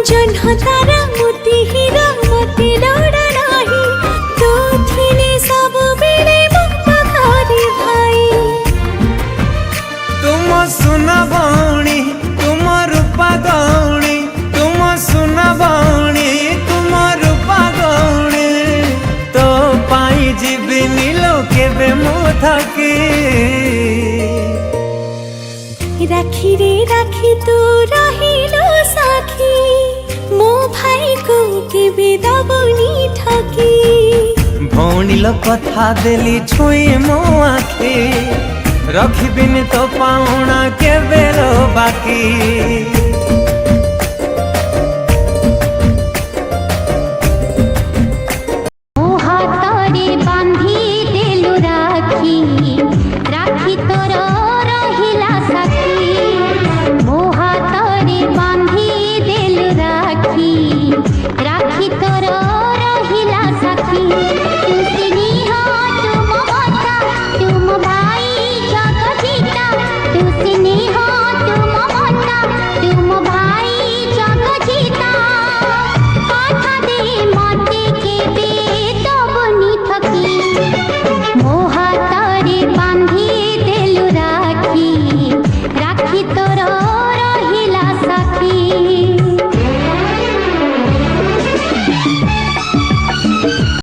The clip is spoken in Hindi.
जन्ह तारा मोती हीरा मते लोड़ा नाही तो थिने सब बेले मुक्ता करे भाई। तुम सुना भौणी तुम रूपा गौणी तुम सुना भौणी तुम रूपा गौणी तो पाई जीविनी लोके बे मो थकी। राखी रे राखी तू रहिलो साखी मो भाई को केबे दबनी ठकी। भौणी लो कथा देली छुई मो आखी रखिबिन तो पाउना के बेलो बाकी।